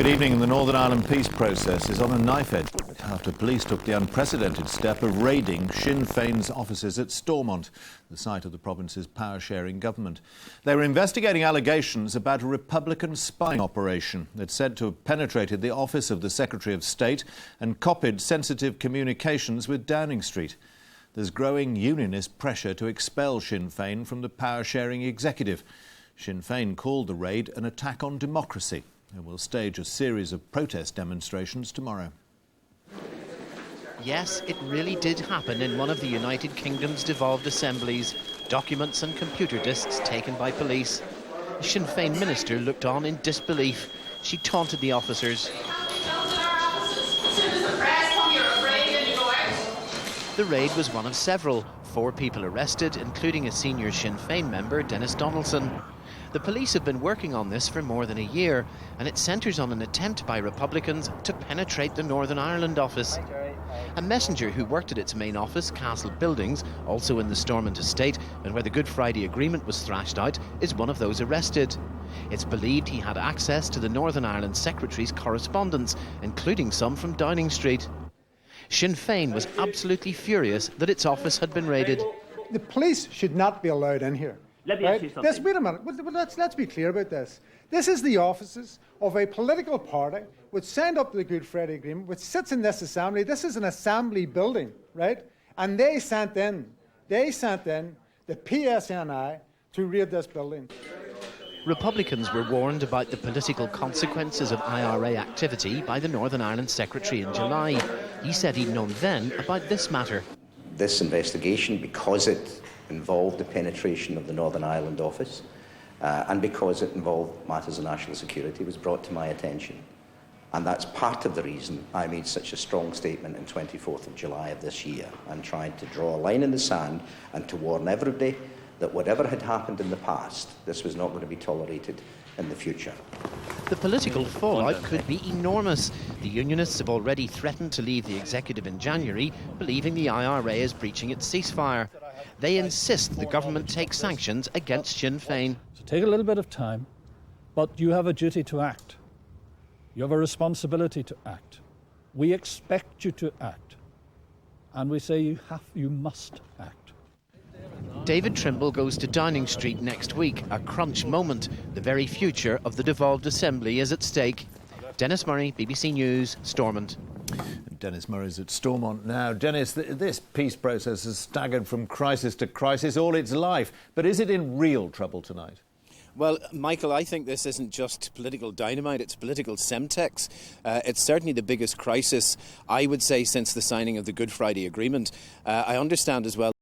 Good evening. The Northern Ireland peace process is on a knife edge after police took the unprecedented step of raiding Sinn Féin's offices at Stormont, the site of the province's power-sharing government. They were investigating allegations about a Republican spying operation that's said to have penetrated the office of the Secretary of State and copied sensitive communications with Downing Street. There's growing unionist pressure to expel Sinn Féin from the power-sharing executive. Sinn Féin called the raid an attack on democracy and will stage a series of protest demonstrations tomorrow. Yes, it really did happen in one of the United Kingdom's devolved assemblies. Documents and computer disks taken by police. The Sinn Féin minister looked on in disbelief. She taunted the officers. The raid was one of several. 4 people arrested, including a senior Sinn Féin member, Dennis Donaldson. The police have been working on this for more than a year, and it centres on an attempt by Republicans to penetrate the Northern Ireland office. A messenger who worked at its main office, Castle Buildings, also in the Stormont estate, and where the Good Friday Agreement was thrashed out, is one of those arrested. It's believed he had access to the Northern Ireland Secretary's correspondence, including some from Downing Street. Sinn Féin was absolutely furious that its office had been raided. The police should not be allowed in here. Let me ask you something. Wait a minute. Let's be clear about this. This is the offices of a political party which signed up to the Good Friday Agreement, which sits in this assembly. This is an assembly building, right? And they sent in the PSNI to raid this building. Republicans were warned about the political consequences of IRA activity by the Northern Ireland Secretary in July. He said he'd known then about this matter. This investigation, because it involved the penetration of the Northern Ireland office and because it involved matters of national security, was brought to my attention. And that's part of the reason I made such a strong statement on 24th of July of this year and tried to draw a line in the sand and to warn everybody that whatever had happened in the past, this was not going to be tolerated in the future. The political fallout could be enormous. The unionists have already threatened to leave the executive in January, believing the IRA is breaching its ceasefire. They insist the government take sanctions against Sinn Féin. So take a little bit of time, but you have a duty to act. You have a responsibility to act. We expect you to act. And we say you must act. David Trimble goes to Downing Street next week, a crunch moment. The very future of the devolved assembly is at stake. Dennis Murray, BBC News, Stormont. Dennis Murray's at Stormont now. Dennis, this peace process has staggered from crisis to crisis all its life. But is it in real trouble tonight? Well, Michael, I think this isn't just political dynamite, it's political Semtex. It's certainly the biggest crisis, I would say, since the signing of the Good Friday Agreement. I understand as well